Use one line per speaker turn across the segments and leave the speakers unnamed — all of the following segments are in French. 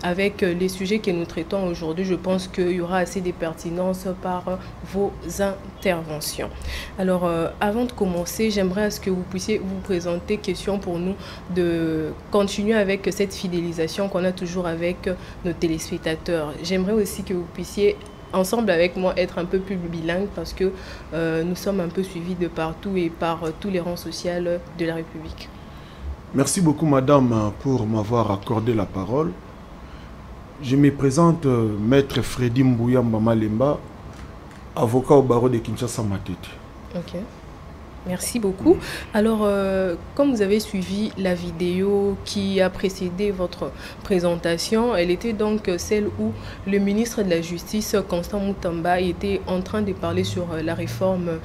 Avec les sujets que nous traitons aujourd'hui, je pense qu'il y aura assez de pertinence par vos interventions. Alors, avant de commencer, j'aimerais à ce que vous puissiez vous présenter question pour nous de continuer avec cette fidélisation qu'on a toujours avec nos téléspectateurs. J'aimerais aussi que vous puissiez ensemble avec moi être un peu plus bilingue parce que nous sommes un peu suivis de partout et par tous les rangs sociaux de la République.
Merci beaucoup, madame, pour m'avoir accordé la parole. Je me présente, maître Freddy Mbouyamba Malemba, avocat au barreau de Kinshasa Matete.
Ok, merci beaucoup. Alors, comme vous avez suivi la vidéo qui a précédé votre présentation, elle était donc celle où le ministre de la Justice, Constant Mutamba, était en train de parler sur la réforme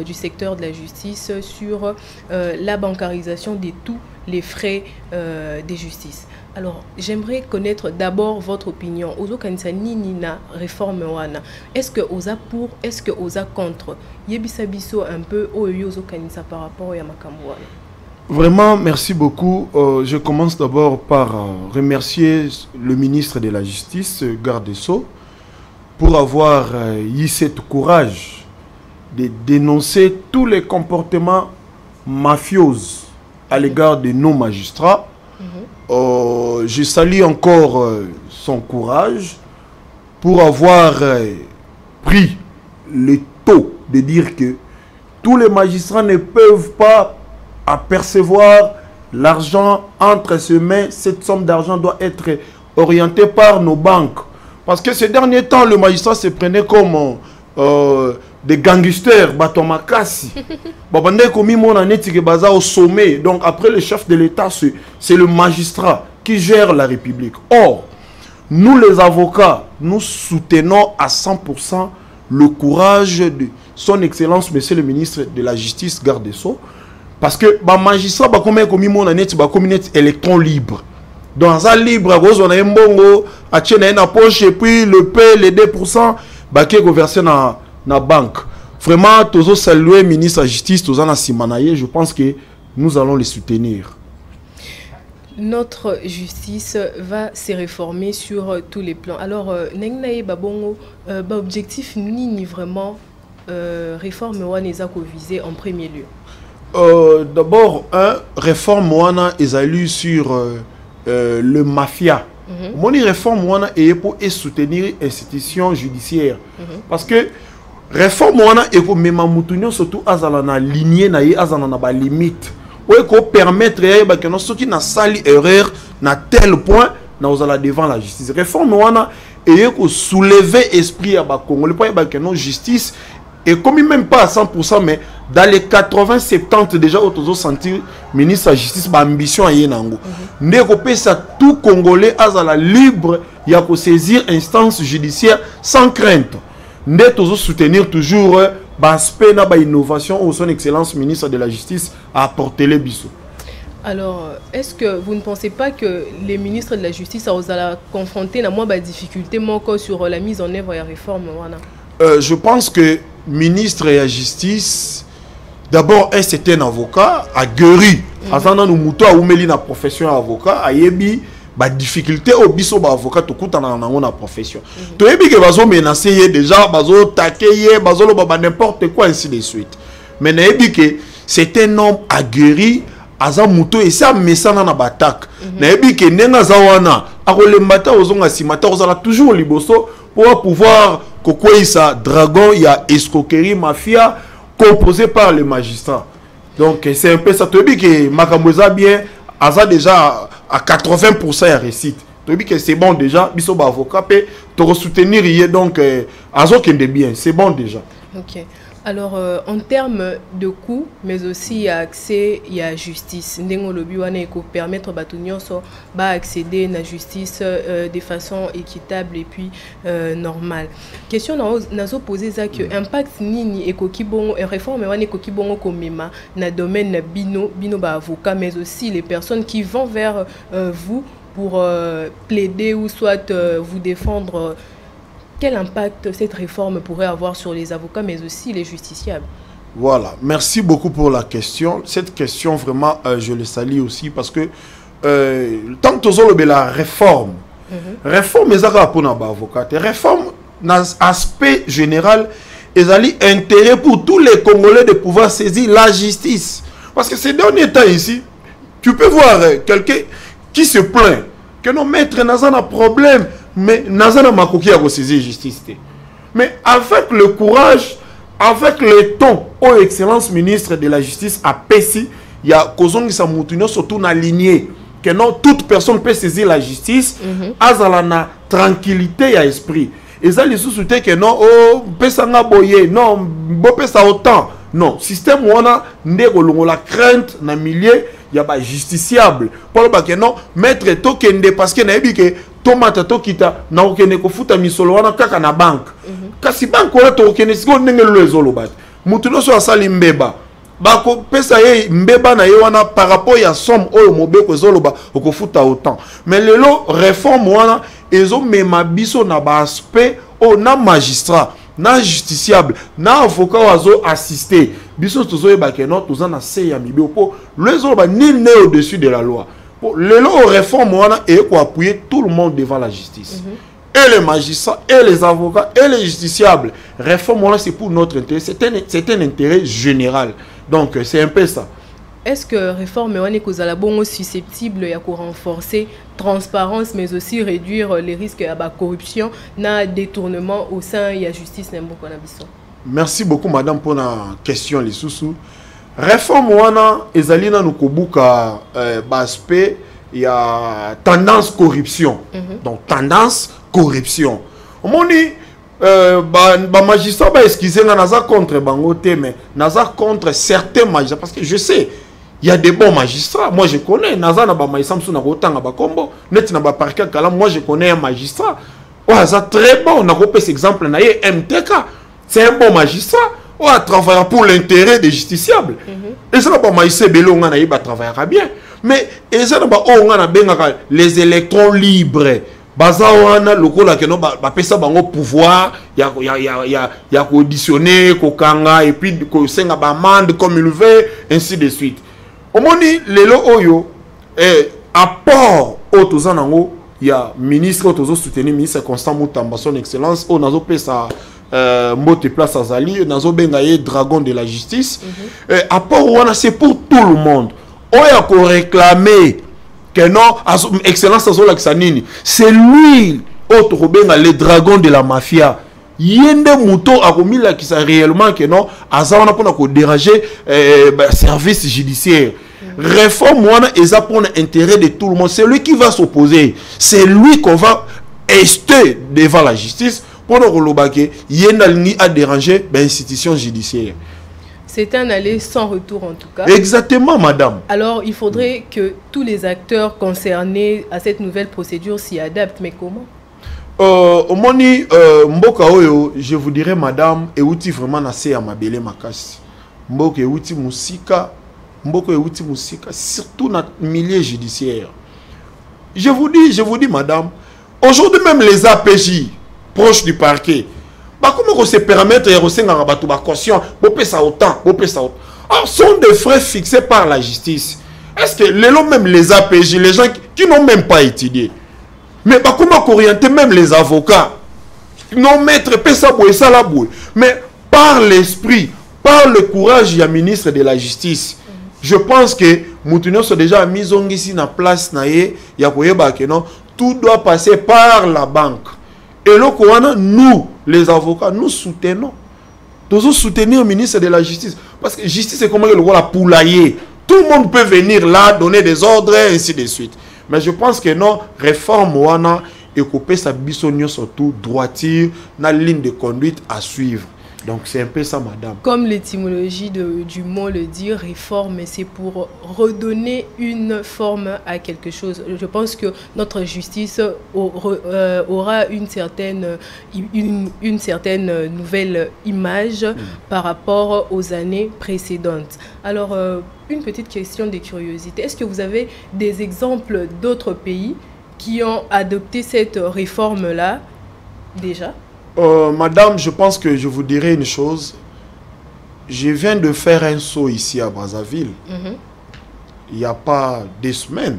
du secteur de la justice, sur la bancarisation de tous les frais de justice. Alors, j'aimerais connaître d'abord votre opinion. Ozo kanisani nina réforme wana. Est-ce que oza pour, est-ce que oza contre? Yebisa biso un peu ozo kanisa par rapport à makambo wana.
Vraiment, merci beaucoup. Je commence d'abord par remercier le ministre de la Justice, Garde des Sceaux, pour avoir eu ce courage de dénoncer tous les comportements mafieux à l'égard de nos magistrats. Je salue encore son courage pour avoir pris le taux de dire que tous les magistrats ne peuvent pas apercevoir l'argent entre ses mains. Cette somme d'argent doit être orientée par nos banques. Parce que ces derniers temps, le magistrat se prenait comme des gangsters, Batomakasi. Au sommet. Donc après le chef de l'État, c'est le magistrat qui gère la République. Or, nous les avocats, nous soutenons à 100% le courage de son Excellence, Monsieur le ministre de la Justice, Garde des Sceaux. Parce que les magistrats, comme électron libre. Dans un libre, on a un bongo, à poche, et puis le paie, les 2%, qui est versé dans la banque. Vraiment, tous saluer le ministre de la Justice, tous en Simanaye, je pense que nous allons les soutenir.
Notre justice va se réformer sur tous les plans. Alors, objectif ni vraiment réforme Waneza ko visé en premier lieu.
D'abord, réforme Wana est sur le mafia. Mon réforme Wana est pour soutenir l'institution judiciaire. Parce que réforme Wana est pour même surtout azalana lignée na azalana ba limite. Ou qu'on permettre que nous ceux qui n'a sali erreur na tel point nous allons devant la justice. Réforme Wana est pour soulever esprit à ba Congo. Le point que nos justice et comme même pas à 100%, mais dans les 80-70 déjà, on sentir ministre de la Justice, ma ambition à Yenango. Ndekopé ça tout Congolais à la libre, il y a pour saisir instance judiciaire sans crainte. Ndekopé soutenir toujours l'aspect de l'innovation où son Excellence ministre de la Justice a apporté les bisous.
Alors, est-ce que vous ne pensez pas que les ministres de la Justice ont confronté la moins difficulté sur la mise en œuvre de la réforme?
Je pense que ministre de la Justice, d'abord, c'est un avocat, a guéri. Azana nous mouto a oumeli na profession avocat, a yebi ba difficulté au biso ba avocat to kutana na profession. To yebi que bazo menacer déjà, bazo taquer, bazo lo ba n'importe quoi ainsi de suite. Mais na yebi que c'est un homme aguerri, aza mouto et ça mesana na batak. Na yebi que nenga zawana, akole mbata ozonga simata ozala toujours liboso pour pouvoir Kokoïsa, dragon, il y a escroquerie, mafia, composé par les magistrats. Donc c'est un peu ça. Tu dis que Makamboza bien, Aza déjà à 80% à récite. Tu dis que c'est bon déjà, Biso avocat, tu soutenir, donc Azo qui est bien, c'est bon déjà.
Ok. Alors, en termes de coûts, mais aussi accès à justice, pour permettre aux accéder à la justice de façon équitable et puis normale. Question nazo poser ça que impact nini ekokibongo réforme wana ekokibongo komema na domaine bino ba avocat, mais aussi les personnes qui vont vers vous pour plaider ou soit vous défendre. Quel impact cette réforme pourrait avoir sur les avocats, mais aussi les justiciables?
Voilà, merci beaucoup pour la question. Cette question, vraiment, je le salue aussi parce que tant que la réforme, réforme ezaka pour na ba avocat, réforme dans aspect général, ils ont intérêt pour tous les Congolais de pouvoir saisir la justice. Parce que ces derniers temps ici, tu peux voir quelqu'un qui se plaint que non maître n'a pas problème, mais n'a pas makoki à saisir la justice. Mais avec le courage, avec le ton, ô excellence ministre de la justice à Pessi, il y a Kozongi Samoutuno surtout na lignée que non toute personne peut saisir la justice, azalana tranquillité et esprit. Et ça les sous-souté que non oh pesanga boye non bo pesa autant non système wana ndeko la crainte na milieu ya ba justiciable pour ba que non maître to kende parce que na yebi que tomata to kita na okene ko futa misolo wana kaka na banque kasi banque wana to okene siko ndenge lo ezolo bat mutu no so asali mbeba bako pesa ye mbeba na ye wana par rapport ya somme oyo mobeko ezoloba okofuta autant mais lelo réforme wana ezo mema biso na ba aspect o na magistrat na justiciable na avocat wazo assister biso tozo yeba ke non toza na se ya mibe po lezoloba nul n'est au-dessus de la loi pour lelo réforme wana e ko appuyer tout le monde devant la justice et les magistrats et les avocats et les justiciables réforme wana c'est pour notre intérêt c'est un intérêt général. Donc c'est un peu ça.
Est-ce que réforme est bon susceptible de renforcer transparence mais aussi réduire les risques de corruption na détournement au sein de la justice?
Merci beaucoup madame pour la question les sous. Réforme wana ezalina nukobuka aspect il y a tendance corruption. Donc tendance corruption. On dit magistrat ba excuser naza contre bangote mais naza contre certains magistrats parce que je sais il y a des bons magistrats moi je connais naza na ba maisamsu na kotanga ba kombo net na ba parquet kala moi je connais un magistrat ouais ça très bon na kopesa exemple na ye MTK c'est un bon magistrat ouais travaille pour l'intérêt des justiciables et ça ba maïse belonga na ye ba travaillera bien mais et ça ba onga na benga les électrons libres bazawana lokola ke no ba pesa bango pouvoir ya auditionner ko kanga et puis ko senga ba amende comme il veut ainsi de suite omoni lelo oyo apport au tozanango ya ministre tozo soutenir ministre Constant Mutamba son excellence o nazo pesa mbote place azali nazo benga ye dragon de la justice apport wana c'est pour tout le monde oya ko réclamer que non, excellence c'est lui, autre le dragon de la mafia. Yende Mouto a commis là qui ça réellement que non, azana pour déranger service judiciaire. Réforme wana eza pour l'intérêt de tout le monde. C'est lui qui va s'opposer. C'est lui qu'on va ester devant la justice pour nous relobake. Yenda ni a déranger l'institution judiciaire.
C'est un aller sans retour en tout cas.
Exactement, madame.
Alors, il faudrait que tous les acteurs concernés à cette nouvelle procédure s'y adaptent. Mais comment?
Omoni mboka oyo, je vous dirais, madame, euti vraiment nassé à ma belle makasi. Mboka euti musika, surtout dans le milieu judiciaire. Je vous dis, madame, aujourd'hui même les APJ proches du parquet. Comment se permettre de faire caution sont des frais fixés par la justice. Est-ce que même les APJ, les gens qui n'ont même pas étudié, mais comment orienter même les avocats, non mettre mais par l'esprit, par le courage du ministre de la justice, je pense que Moutinho sont déjà mis en place, tout doit passer par la banque. Et là, nous, les avocats, nous soutenons. Nous soutenons le ministre de la Justice. Parce que la justice, c'est comme le rôle à poulailler. Tout le monde peut venir là, donner des ordres, et ainsi de suite. Mais je pense que non, réforme, et couper sa bisogno surtout, droiture, la ligne de conduite à suivre. Donc c'est un peu ça, madame.
Comme l'étymologie du mot le dit, réforme, c'est pour redonner une forme à quelque chose. Je pense que notre justice aura une certaine nouvelle image par rapport aux années précédentes. Alors, une petite question de curiosité. Est-ce que vous avez des exemples d'autres pays qui ont adopté cette réforme-là déjà?
Madame, je pense que je vous dirai une chose. Je viens de faire un saut ici à Brazzaville. Il n'y a pas 2 semaines.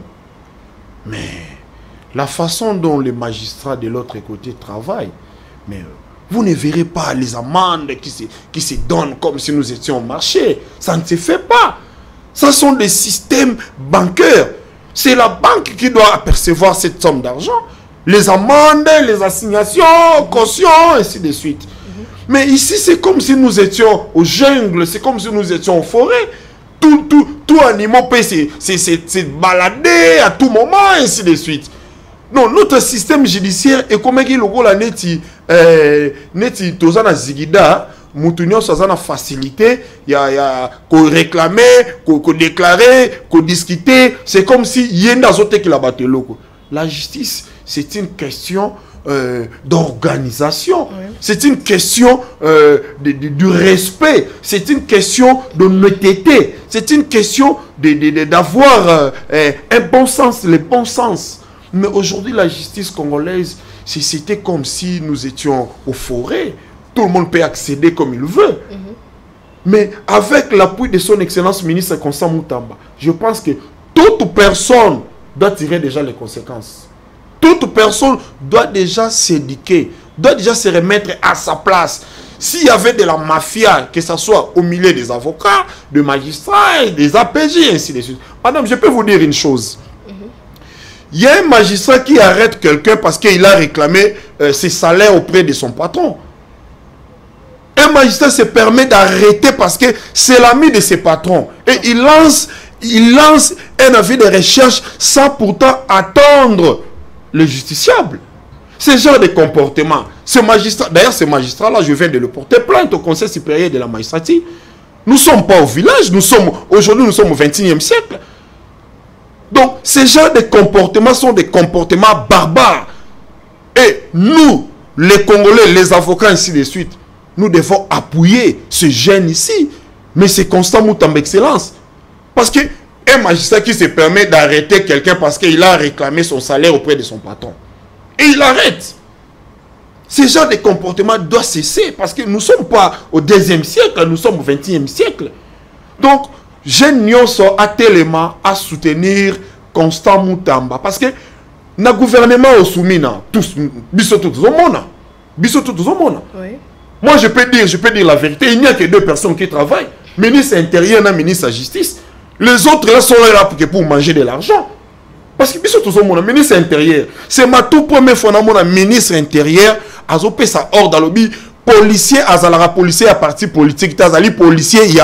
Mais la façon dont les magistrats de l'autre côté travaillent, mais vous ne verrez pas les amendes qui se donnent comme si nous étions au marché. Ça ne se fait pas. Ce sont des systèmes bancaires. C'est la banque qui doit apercevoir cette somme d'argent. Les amendes, les assignations, cautions, ainsi de suite. Mais ici, c'est comme si nous étions au jungle, c'est comme si nous étions en forêt. Tout animal peut se balader à tout moment, ainsi de suite. Non, notre système judiciaire est comme si neti tozana zigida, moutounion sazana facilité, il y a qu'on réclamer, qu'on déclarer, qu'on discuter, c'est comme si yenda zote qui la batte loko. La justice, c'est une question d'organisation, c'est une question du respect, c'est une question d'honnêteté, c'est une question d'avoir un bon sens, le bon sens. Mais aujourd'hui, la justice congolaise, c'était comme si nous étions aux forêts. Tout le monde peut accéder comme il veut. Mais avec l'appui de son excellence ministre Constant Moutamba, je pense que toute personne doit tirer déjà les conséquences. Toute personne doit déjà s'éduquer, doit déjà se remettre à sa place. S'il y avait de la mafia, que ce soit au milieu des avocats, des magistrats, des APJ, ainsi de suite. Madame, je peux vous dire une chose. Il y a un magistrat qui arrête quelqu'un parce qu'il a réclamé ses salaires auprès de son patron. Un magistrat se permet d'arrêter parce que c'est l'ami de ses patrons. Et il lance un avis de recherche sans pourtant attendre le justiciable. Ce genre de comportement. D'ailleurs, ce magistrat-là, je viens de le porter plainte au Conseil supérieur de la magistrature. Nous ne sommes pas au village. Aujourd'hui, nous sommes au XXIe siècle. Donc, ces genres de comportements sont des comportements barbares. Et nous, les Congolais, les avocats, ainsi de suite, nous devons appuyer ce jeune ici. Mais c'est Constant Moutamba excellence. Parce qu'un magistrat qui se permet d'arrêter quelqu'un parce qu'il a réclamé son salaire auprès de son patron. Et il arrête. Ce genre de comportement doit cesser. Parce que nous ne sommes pas au XIe siècle, nous sommes au XXIe siècle. Donc, jeune Nyonso a tellement à soutenir Constant Moutamba parce que le gouvernement au soumina tous au monde. Moi je peux dire la vérité, il n'y a que deux personnes qui travaillent, ministre intérieur et ministre de la justice. Les autres là sont là pour manger de l'argent. Parce que le ministre intérieur, c'est ma toute première fois dans mon ministre intérieur a opé sa ordre dans le policier azalara policier à parti politique tazali policier il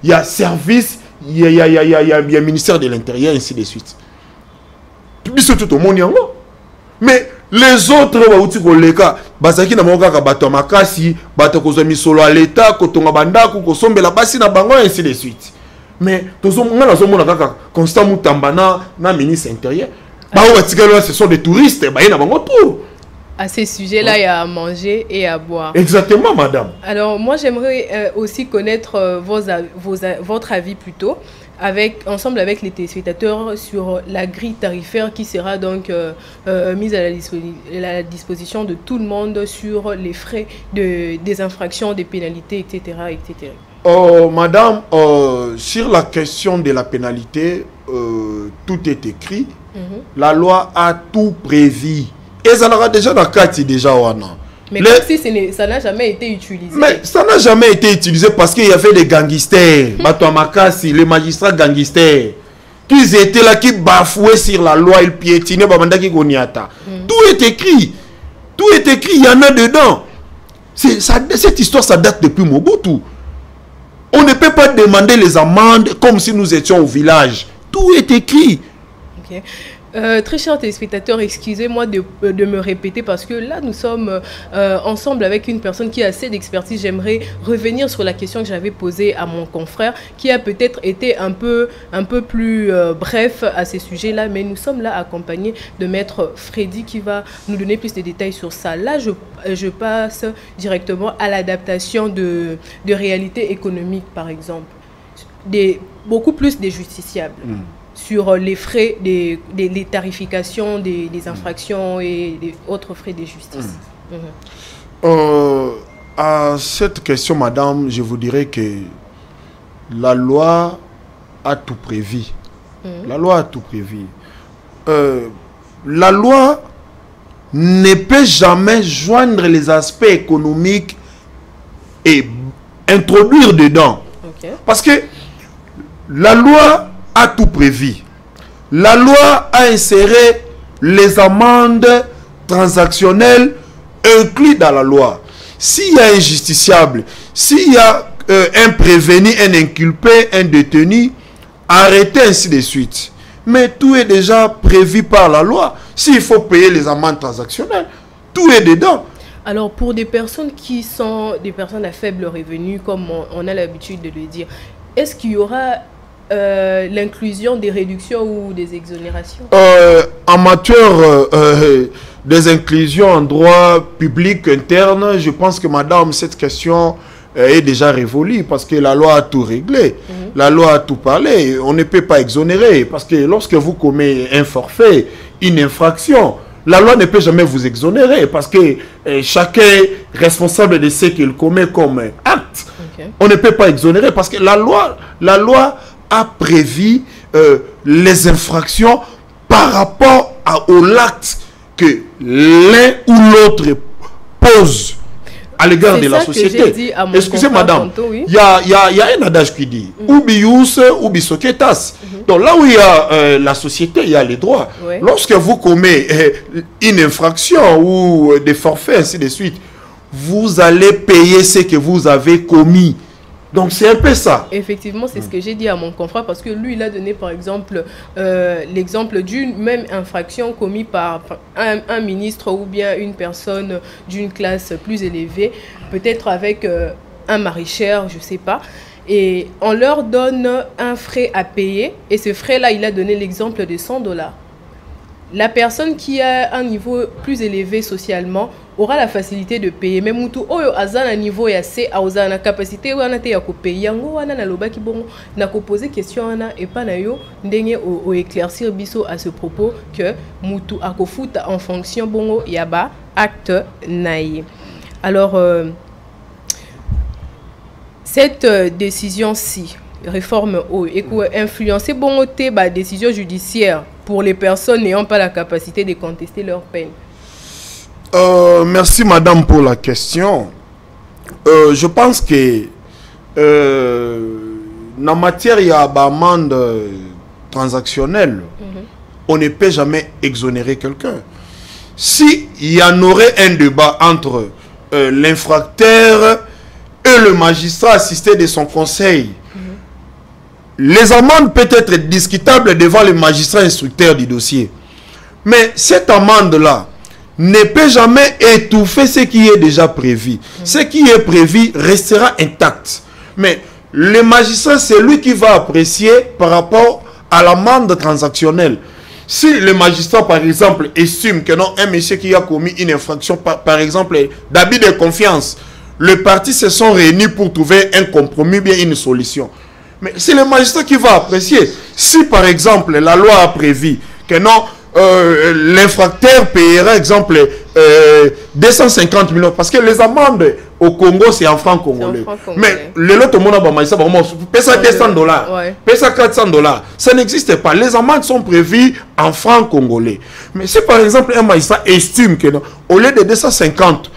y a service. Il y a le ministère de l'Intérieur, ainsi de suite. Tout le monde. Mais les autres, ainsi de suite. Mais Constant Moutamba na ministre intérieur. Ce sont des touristes.
À ces sujets-là, il y a à manger et à boire.
Exactement, madame.
Alors, moi, j'aimerais aussi connaître votre avis plutôt, ensemble avec les téléspectateurs, sur la grille tarifaire qui sera donc mise à la disposition de tout le monde sur les frais des infractions, des pénalités, etc. etc.
Madame, sur la question de la pénalité, tout est écrit. La loi a tout prévu. Et ça aura déjà dans le cadre déjà.
Mais comme si ça n'a jamais été utilisé.
Mais ça n'a jamais été utilisé parce qu'il y avait des gangsters. Les magistrats gangsters. Qui étaient là, qui bafouaient sur la loi, ils piétinaient. Tout est écrit. Tout est écrit, il y en a dedans. Cette histoire, ça date depuis Mobutu. On ne peut pas demander les amendes comme si nous étions au village. Tout est écrit.
Ok. Très chers téléspectateurs, excusez-moi de me répéter parce que là nous sommes ensemble avec une personne qui a assez d'expertise. J'aimerais revenir sur la question que j'avais posée à mon confrère qui a peut-être été un peu plus bref à ces sujets-là, mais nous sommes là accompagnés de Maître Freddy qui va nous donner plus de détails sur ça. Là, je passe directement à l'adaptation de réalités économiques, par exemple, beaucoup plus des justiciables. Sur les frais, les tarifications des infractions et des autres frais de justice.
À cette question, madame, je vous dirais que la loi a tout prévu. La loi a tout prévu. la loi ne peut jamais joindre les aspects économiques et introduire dedans.
Okay.
Parce que la loi a tout prévu. La loi a inséré les amendes transactionnelles incluses dans la loi. S'il y a un justiciable, s'il y a un prévenu, un inculpé, un détenu, arrêtez ainsi de suite. Mais tout est déjà prévu par la loi. S'il faut payer les amendes transactionnelles, tout est dedans.
Alors, pour des personnes qui sont des personnes à faible revenu, comme on a l'habitude de le dire, est-ce qu'il y aura l'inclusion des réductions ou des exonérations?
En matière des inclusions en droit public interne, je pense que madame, cette question est déjà révolue parce que la loi a tout réglé. La loi a tout parlé. On ne peut pas exonérer parce que lorsque vous commettez un forfait, une infraction, la loi ne peut jamais vous exonérer parce que chacun est responsable de ce qu'il commet comme acte. Okay. On ne peut pas exonérer parce que la loi a prévu les infractions par rapport au acte que l'un ou l'autre pose à l'égard de la société. Excusez madame, il y a un adage qui dit ubi ius, ubi societas. Donc là où il y a la société, il y a les droits. Ouais. Lorsque vous commettez une infraction ou des forfaits, ainsi de suite, vous allez payer ce que vous avez commis. Donc c'est un peu ça.
Effectivement, c'est ce que j'ai dit à mon confrère parce que lui, il a donné par exemple l'exemple d'une même infraction commise par un ministre ou bien une personne d'une classe plus élevée, peut-être avec un maraîcher, je ne sais pas. Et on leur donne un frais à payer et ce frais-là, il a donné l'exemple de $100. La personne qui a un niveau plus élevé socialement aura la facilité de payer. Mais mutu oyo azana niveau ya C a na capacité wana te ya ko payer yango wana na lobaki bongo na ko poser question wana et pas na yo ndenge o éclaircir biso à ce propos que mutu akofuta en fonction bongo ya ba acte naïe. Alors cette décision-ci, réforme et influencer bongo te ba décision judiciaire pour les personnes n'ayant pas la capacité de contester leur peine.
Merci madame pour la question. Je pense que en matière il y a amende transactionnelle, on ne peut jamais exonérer quelqu'un. Si il y en aurait un débat entre l'infracteur et le magistrat assisté de son conseil, les amendes peuvent être discutables devant le magistrat instructeur du dossier. Mais cette amende-là ne peut jamais étouffer ce qui est déjà prévu. Ce qui est prévu restera intact. Mais le magistrat, c'est lui qui va apprécier par rapport à l'amende transactionnelle. Si le magistrat, par exemple, estime que non, un monsieur qui a commis une infraction, par exemple, d'abus de confiance, les parties se sont réunies pour trouver un compromis, bien une solution. Mais c'est le magistrat qui va apprécier. Si, par exemple, la loi a prévu que non, l'infracteur payera, exemple, 250 millions. Parce que les amendes au Congo, c'est en francs congolais. Mais le lot au monde a paye ça $200, paye ça $400. Ça n'existe pas. Les amendes sont prévues en francs congolais. Mais si, par exemple, un magistrat estime que non, au lieu de 250,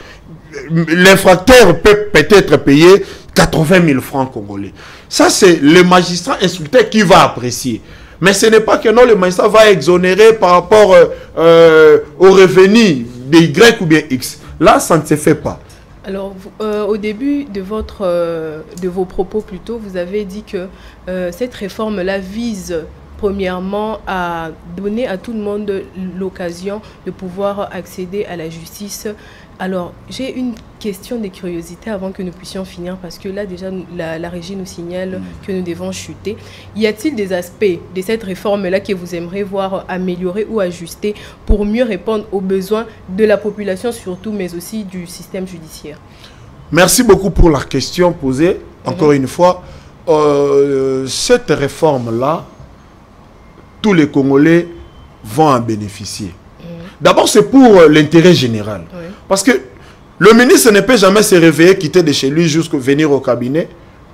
l'infracteur peut peut-être payer 80 000 francs congolais. Ça, c'est le magistrat instructeur qui va apprécier. Mais ce n'est pas que non, le magistrat va exonérer par rapport aux revenus de Y ou bien X. Là, ça ne se fait pas.
Alors, au début de vos propos plutôt, vous avez dit que cette réforme-là vise premièrement à donner à tout le monde l'occasion de pouvoir accéder à la justice. Alors, j'ai une question de curiosité avant que nous puissions finir, parce que là, déjà, la régie nous signale que nous devons chuter. Y a-t-il des aspects de cette réforme-là que vous aimeriez voir améliorer ou ajuster pour mieux répondre aux besoins de la population surtout, mais aussi du système judiciaire?
Merci beaucoup pour la question posée. Encore une fois, cette réforme-là, tous les Congolais vont en bénéficier. D'abord, c'est pour l'intérêt général. Parce que le ministre ne peut jamais se réveiller, quitter de chez lui jusqu'à venir au cabinet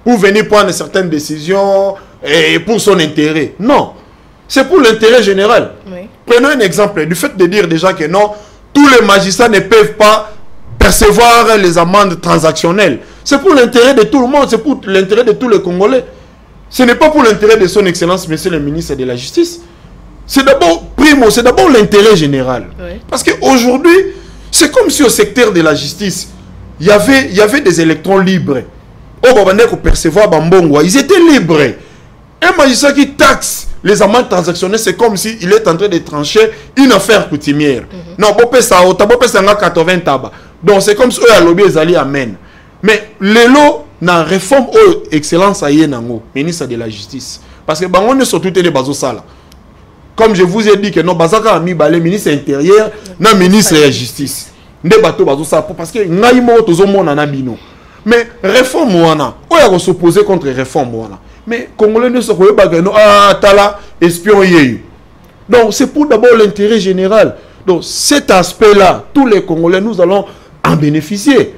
pour venir prendre certaines décisions et pour son intérêt. Non, c'est pour l'intérêt général. Prenons un exemple du fait de dire déjà que non, tous les magistrats ne peuvent pas percevoir les amendes transactionnelles. C'est pour l'intérêt de tout le monde, c'est pour l'intérêt de tous les Congolais. Ce n'est pas pour l'intérêt de son excellence, monsieur le ministre de la Justice. C'est d'abord, primo, c'est d'abord l'intérêt général. Oui. Parce qu'aujourd'hui, c'est comme si au secteur de la justice, il y avait des électrons libres. Ils étaient libres. Un magistrat qui taxe les amendes transactionnelles, c'est comme s'il est en train de trancher une affaire coutumière. Non, ça 80 tabac. Donc c'est comme si eux à lobby ils allaient amène. Mais les lots na réforme excellence à Yenango, ministre de la Justice. Parce que on est surtout les bateaux sala. Comme je vous ai dit que non bazaka a mis balé ministre intérieur, non ministre de la Justice. Des bateaux sala parce que ngaimo tozo mona na bino. Mais réforme wana, on va s'opposer contre réforme wana. Mais Congolais ne se croient pas que non tala espion yeyu. Donc c'est pour d'abord l'intérêt général. Donc cet aspect-là, tous les Congolais nous allons en bénéficier.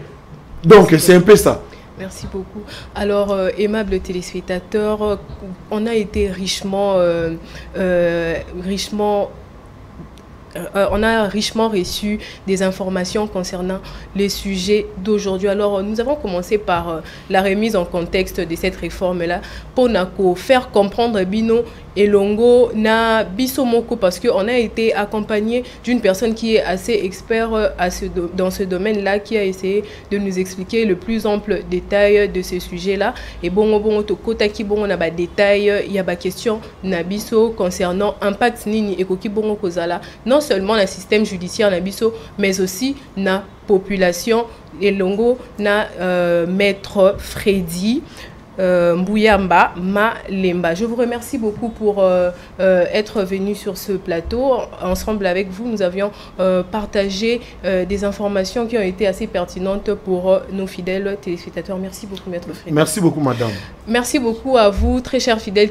Donc c'est un peu ça.
Merci beaucoup. Alors, aimables téléspectateurs, on a été richement reçu des informations concernant les sujets d'aujourd'hui. Alors, nous avons commencé par la remise en contexte de cette réforme-là pour faire comprendre Bino et Longo na Bisomoko, parce qu'on a été accompagné d'une personne qui est assez expert dans ce domaine-là, qui a essayé de nous expliquer le plus ample détail de ce sujet-là. Et bon, on a des détails, il y a des questions Nabiso concernant impact nini et koki bongo kozala, non seulement le système judiciaire Nabiso, mais aussi na population. Et Longo na maître Freddy Mbouyamba Malemba. Je vous remercie beaucoup pour être venu sur ce plateau. Ensemble avec vous, nous avions partagé des informations qui ont été assez pertinentes pour nos fidèles téléspectateurs. Merci beaucoup, maître Freddy.
Merci beaucoup, madame.
Merci beaucoup à vous, très chers fidèles